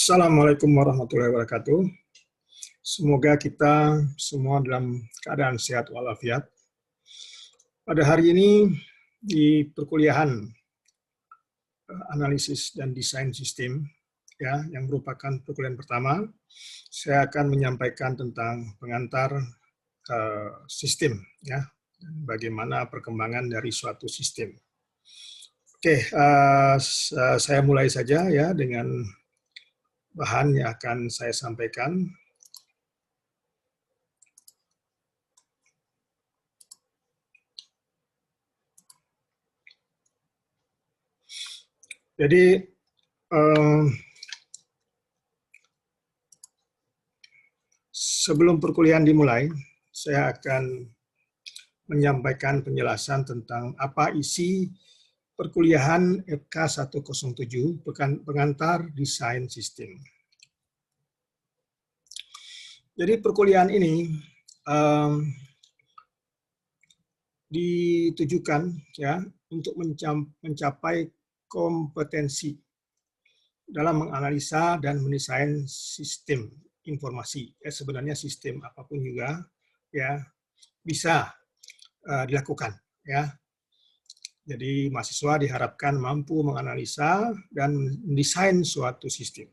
Assalamualaikum warahmatullahi wabarakatuh. Semoga kita semua dalam keadaan sehat walafiat. Pada hari ini di perkuliahan analisis dan desain sistem, ya, yang merupakan perkuliahan pertama, saya akan menyampaikan tentang pengantar sistem, ya, bagaimana perkembangan dari suatu sistem. Oke, saya mulai saja ya dengan bahan yang akan saya sampaikan. Jadi sebelum perkuliahan dimulai, saya akan menyampaikan penjelasan tentang apa isi perkuliahan FK 107, pengantar desain sistem. Jadi perkuliahan ini ditujukan ya untuk mencapai kompetensi dalam menganalisa dan mendesain sistem informasi. Ya, sebenarnya sistem apapun juga ya bisa dilakukan ya. Jadi mahasiswa diharapkan mampu menganalisa dan mendesain suatu sistem.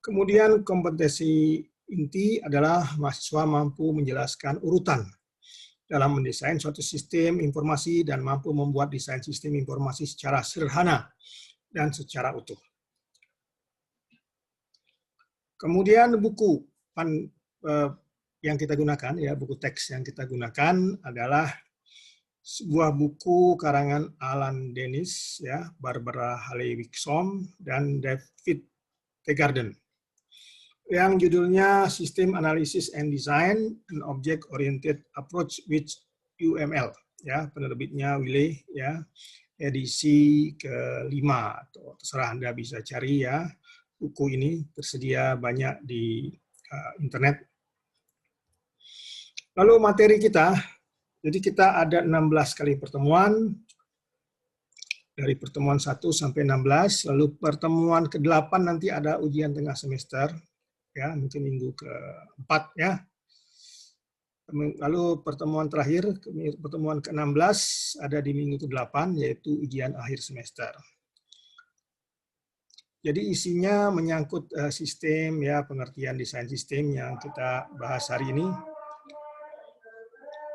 Kemudian kompetensi inti adalah mahasiswa mampu menjelaskan urutan dalam mendesain suatu sistem informasi dan mampu membuat desain sistem informasi secara sederhana dan secara utuh. Kemudian buku yang kita gunakan, ya buku teks yang kita gunakan adalah sebuah buku karangan Alan Dennis, ya, Barbara Haley-Wixom, dan David Tegarden, yang judulnya System Analysis and Design, an Object-Oriented Approach with UML, ya, penerbitnya Wiley, ya, edisi ke-5, atau terserah Anda bisa cari ya. Buku ini tersedia banyak di internet. Lalu materi kita, jadi kita ada 16 kali pertemuan, dari pertemuan 1 sampai 16, lalu pertemuan ke-8 nanti ada ujian tengah semester, ya mungkin minggu ke-4 ya. Lalu pertemuan terakhir, pertemuan ke-16 ada di minggu ke-8, yaitu ujian akhir semester. Jadi isinya menyangkut sistem, ya pengertian desain sistem yang kita bahas hari ini.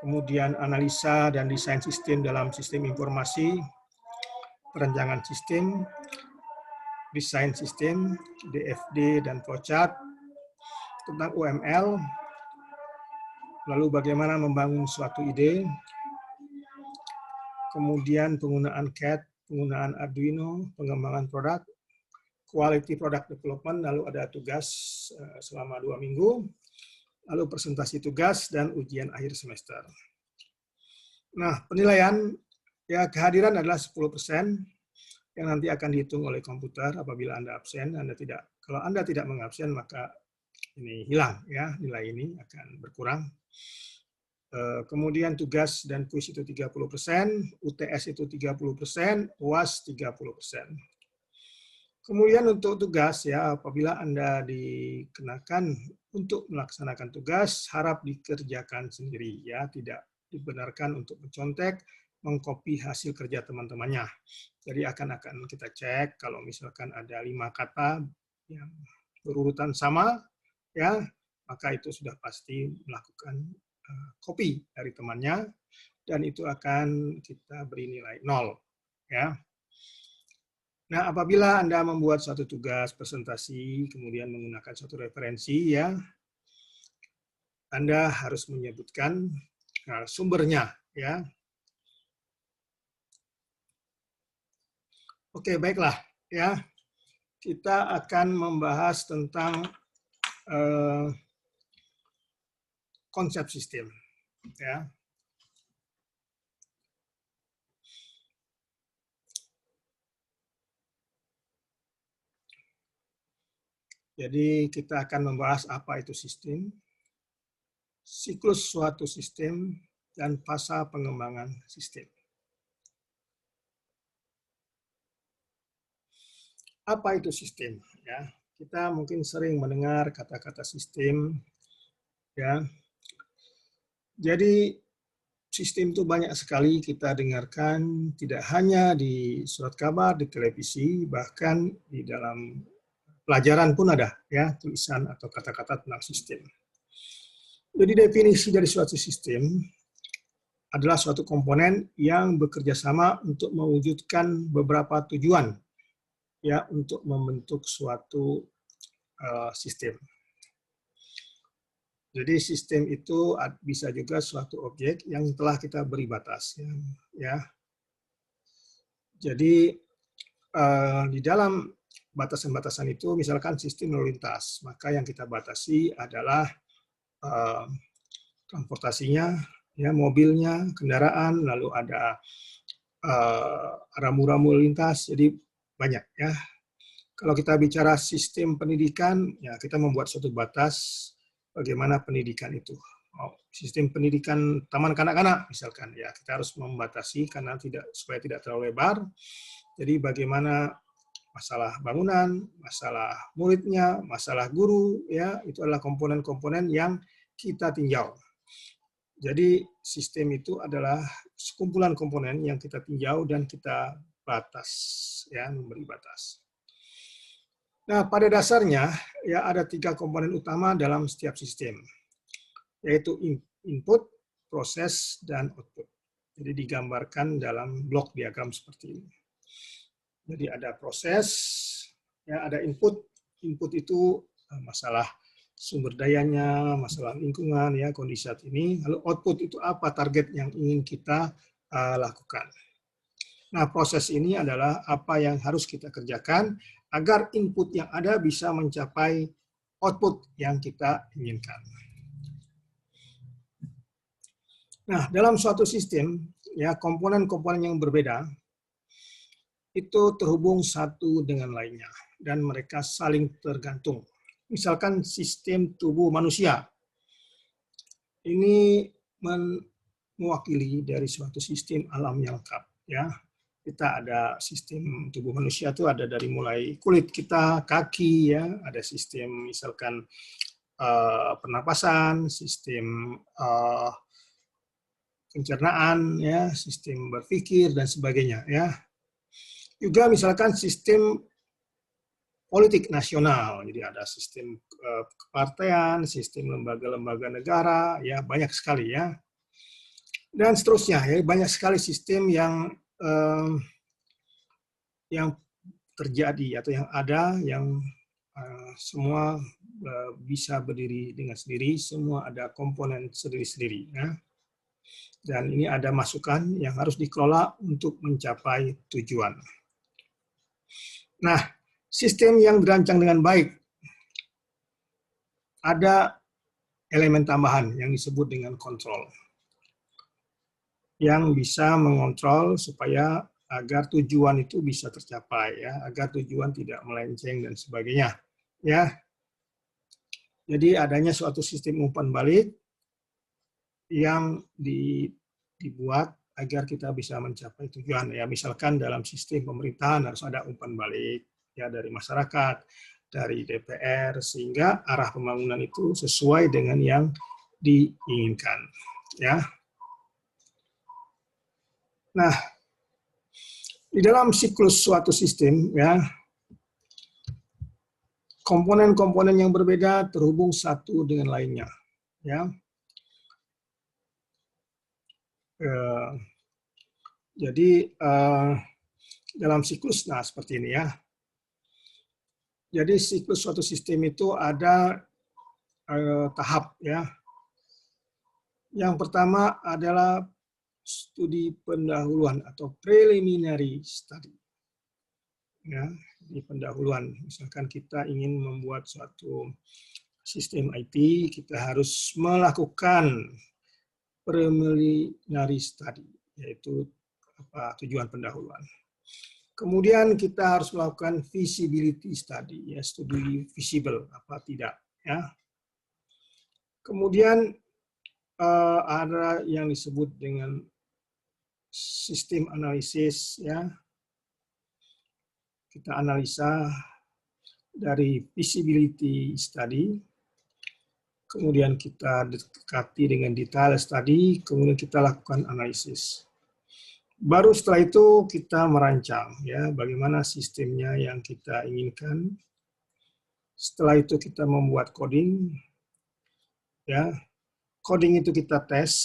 Kemudian analisa dan desain sistem dalam sistem informasi, perencanaan sistem, desain sistem, DFD dan flowchart, tentang UML, lalu bagaimana membangun suatu ide, kemudian penggunaan CAD, penggunaan Arduino, pengembangan produk, quality product development, lalu ada tugas selama 2 minggu, lalu presentasi tugas, dan ujian akhir semester. Nah, penilaian, ya kehadiran adalah 10%, yang nanti akan dihitung oleh komputer apabila Anda absen. Kalau Anda tidak mengabsen, maka ini hilang, ya nilai ini akan berkurang. Kemudian tugas dan kuis itu 30%, UTS itu 30%, UAS 30%. Kemudian untuk tugas, ya apabila Anda dikenakan untuk melaksanakan tugas, harap dikerjakan sendiri, ya tidak dibenarkan untuk mencontek, mengcopy hasil kerja teman-temannya. Jadi akan kita cek kalau misalkan ada 5 kata yang berurutan sama, ya maka itu sudah pasti melakukan copy dari temannya, dan itu akan kita beri nilai 0, ya. Nah, apabila Anda membuat suatu tugas presentasi, kemudian menggunakan suatu referensi, ya, Anda harus menyebutkan sumbernya, ya. Oke, baiklah, ya. Kita akan membahas tentang konsep sistem, ya. Jadi kita akan membahas apa itu sistem, siklus suatu sistem, dan fasa pengembangan sistem. Apa itu sistem? Ya, kita mungkin sering mendengar kata-kata sistem, ya. Jadi sistem itu banyak sekali kita dengarkan, tidak hanya di surat kabar, di televisi, bahkan di dalam pelajaran pun ada, ya, tulisan atau kata-kata tentang sistem. Jadi definisi dari suatu sistem adalah suatu komponen yang bekerja sama untuk mewujudkan beberapa tujuan, ya, untuk membentuk suatu sistem. Jadi sistem itu bisa juga suatu objek yang telah kita beri batas, ya. Jadi di dalam batasan-batasan itu, misalkan sistem lalu lintas, maka yang kita batasi adalah transportasinya, ya, mobilnya, kendaraan, lalu ada rambu-rambu lintas, jadi banyak, ya. Kalau kita bicara sistem pendidikan, ya kita membuat suatu batas bagaimana pendidikan itu. Sistem pendidikan taman kanak-kanak misalkan, ya kita harus membatasi karena supaya tidak terlalu lebar. Jadi bagaimana masalah bangunan, masalah muridnya, masalah guru, ya itu adalah komponen-komponen yang kita tinjau. Jadi sistem itu adalah sekumpulan komponen yang kita tinjau dan kita batas, ya, memberi batas. Nah, pada dasarnya ya ada 3 komponen utama dalam setiap sistem, yaitu input, proses, dan output. Jadi digambarkan dalam blok diagram seperti ini. Jadi ada proses, ya ada input. Input itu masalah sumber dayanya, masalah lingkungan, ya kondisi saat ini. Lalu output itu apa target yang ingin kita lakukan. Nah, proses ini adalah apa yang harus kita kerjakan agar input yang ada bisa mencapai output yang kita inginkan. Nah, dalam suatu sistem, ya komponen-komponen yang berbeda itu terhubung satu dengan lainnya dan mereka saling tergantung. Misalkan sistem tubuh manusia. Ini mewakili dari suatu sistem alam yang lengkap, ya. Kita ada sistem tubuh manusia itu ada dari mulai kulit kita, kaki, ya, ada sistem misalkan pernapasan, sistem pencernaan, ya, sistem berpikir dan sebagainya, ya. Juga misalkan sistem politik nasional, jadi ada sistem kepartean, sistem lembaga-lembaga negara, ya banyak sekali, ya, dan seterusnya, ya banyak sekali sistem yang terjadi atau yang ada, yang semua bisa berdiri dengan sendiri, semua ada komponen sendiri-sendiri, ya. Dan ini ada masukan yang harus dikelola untuk mencapai tujuan. Nah, sistem yang dirancang dengan baik ada elemen tambahan yang disebut dengan kontrol, yang bisa mengontrol supaya agar tujuan itu bisa tercapai, ya, agar tujuan tidak melenceng dan sebagainya, ya. Jadi adanya suatu sistem umpan balik yang dibuat agar kita bisa mencapai tujuan, ya. Misalkan dalam sistem pemerintahan harus ada umpan balik, ya, dari masyarakat, dari DPR, sehingga arah pembangunan itu sesuai dengan yang diinginkan, ya. Nah, di dalam siklus suatu sistem, ya, komponen-komponen yang berbeda terhubung satu dengan lainnya, ya. Jadi dalam siklus, nah seperti ini, ya. Jadi siklus suatu sistem itu ada tahap, ya. Yang pertama adalah studi pendahuluan atau preliminary study, ya, di pendahuluan. Misalkan kita ingin membuat suatu sistem IT, kita harus melakukan preliminary study, yaitu tujuan pendahuluan. Kemudian kita harus melakukan feasibility study, ya, studi visible apa tidak, ya. Kemudian ada yang disebut dengan sistem analisis, ya. Kita analisa dari feasibility study, kemudian kita dekati dengan detail study, kemudian kita lakukan analisis. Baru setelah itu kita merancang ya bagaimana sistemnya yang kita inginkan. Setelah itu kita membuat coding, ya coding itu kita tes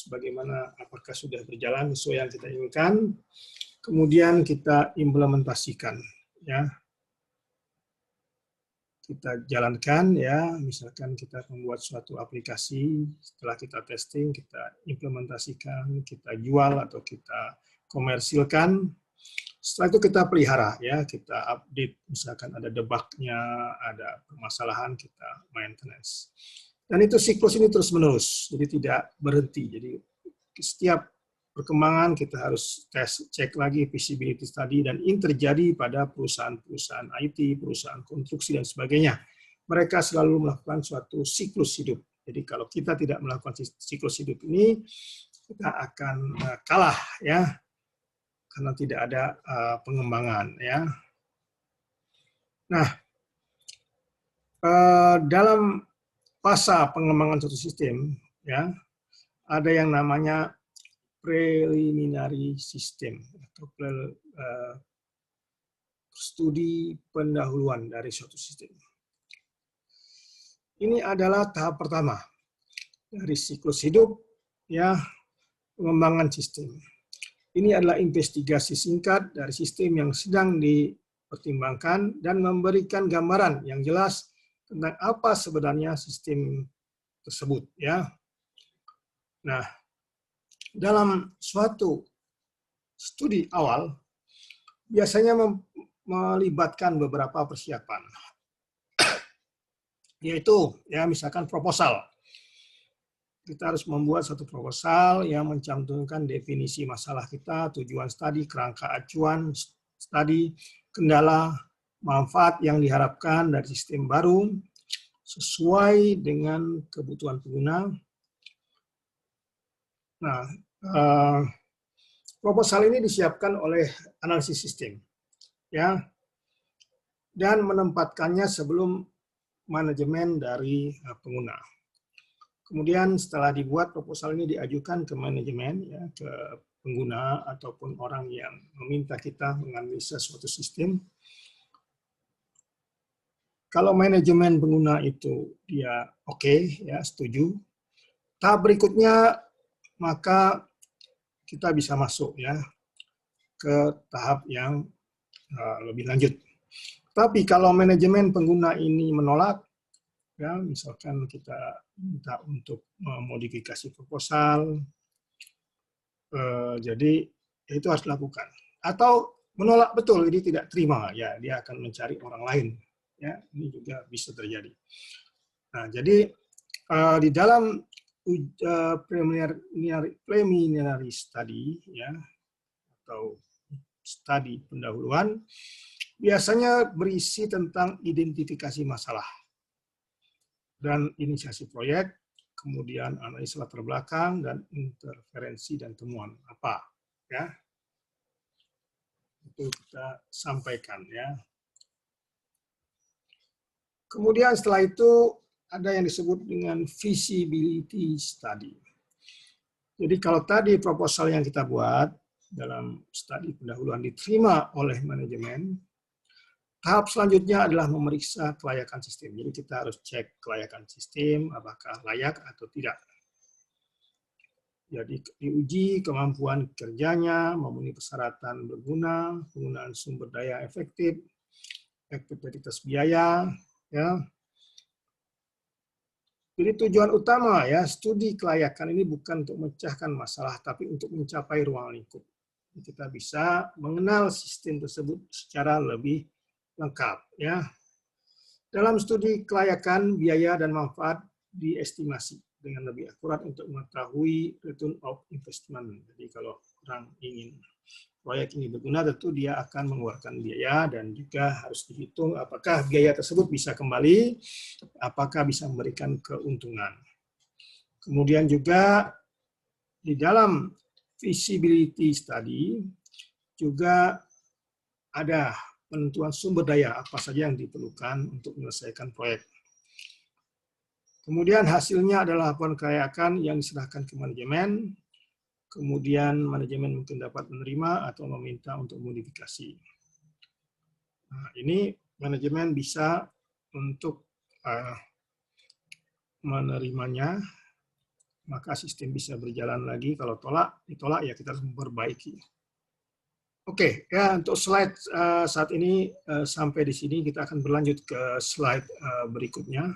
bagaimana apakah sudah berjalan sesuai yang kita inginkan. Kemudian kita implementasikan, ya. Kita jalankan, ya. Misalkan kita membuat suatu aplikasi, setelah kita testing, kita implementasikan, kita jual atau kita komersilkan. Setelah itu kita pelihara, ya. Kita update, misalkan ada debug-nya, ada permasalahan, kita maintenance. Dan itu siklus ini terus menerus, jadi tidak berhenti. Jadi setiap perkembangan kita harus cek lagi feasibility study, dan ini terjadi pada perusahaan-perusahaan IT, perusahaan konstruksi, dan sebagainya. Mereka selalu melakukan suatu siklus hidup. Jadi kalau kita tidak melakukan siklus hidup ini, kita akan kalah, ya, karena tidak ada pengembangan, ya. Nah, dalam fase pengembangan suatu sistem, ya, ada yang namanya preliminary system atau studi pendahuluan dari suatu sistem. Ini adalah tahap pertama dari siklus hidup, ya, pengembangan sistem. Ini adalah investigasi singkat dari sistem yang sedang dipertimbangkan dan memberikan gambaran yang jelas tentang apa sebenarnya sistem tersebut, ya. Nah, dalam suatu studi awal, biasanya melibatkan beberapa persiapan, yaitu ya misalkan proposal. Kita harus membuat satu proposal yang mencantumkan definisi masalah kita, tujuan studi, kerangka acuan studi, kendala, manfaat yang diharapkan dari sistem baru, sesuai dengan kebutuhan pengguna. Nah, proposal ini disiapkan oleh analisis sistem, ya, dan menempatkannya sebelum manajemen dari pengguna. Kemudian setelah dibuat, proposal ini diajukan ke manajemen, ya, ke pengguna ataupun orang yang meminta kita menganalisa suatu sistem. Kalau manajemen pengguna itu dia oke, ya, setuju. Tahap berikutnya maka kita bisa masuk, ya, ke tahap yang lebih lanjut. Tapi kalau manajemen pengguna ini menolak, ya, misalkan kita minta untuk memodifikasi proposal, jadi itu harus dilakukan. Atau menolak betul, jadi tidak terima, ya, dia akan mencari orang lain, ya, ini juga bisa terjadi. Nah, jadi di dalam preliminary study, ya, atau studi pendahuluan, biasanya berisi tentang identifikasi masalah dan inisiasi proyek, kemudian analisa latar belakang dan interferensi dan temuan apa, ya, itu kita sampaikan, ya. Kemudian setelah itu ada yang disebut dengan feasibility study. Jadi kalau tadi proposal yang kita buat dalam studi pendahuluan diterima oleh manajemen, tahap selanjutnya adalah memeriksa kelayakan sistem. Jadi kita harus cek kelayakan sistem, apakah layak atau tidak. Jadi diuji kemampuan kerjanya, memenuhi persyaratan berguna, penggunaan sumber daya efektif, efektivitas biaya, ya. Jadi tujuan utama, ya, studi kelayakan ini bukan untuk memecahkan masalah, tapi untuk mencapai ruang lingkup. Kita bisa mengenal sistem tersebut secara lebih lengkap, ya. Dalam studi kelayakan, biaya dan manfaat diestimasi dengan lebih akurat untuk mengetahui return of investment. Jadi kalau orang ingin proyek ini berguna, tentu dia akan mengeluarkan biaya dan juga harus dihitung apakah biaya tersebut bisa kembali, apakah bisa memberikan keuntungan. Kemudian juga di dalam feasibility study juga ada penentuan sumber daya apa saja yang diperlukan untuk menyelesaikan proyek. Kemudian hasilnya adalah laporan kelayakan yang diserahkan ke manajemen, kemudian manajemen mungkin dapat menerima atau meminta untuk modifikasi. Nah, ini manajemen bisa untuk menerimanya, maka sistem bisa berjalan lagi. Kalau ditolak ya kita harus memperbaiki. Oke, ya untuk slide saat ini sampai di sini, kita akan berlanjut ke slide berikutnya.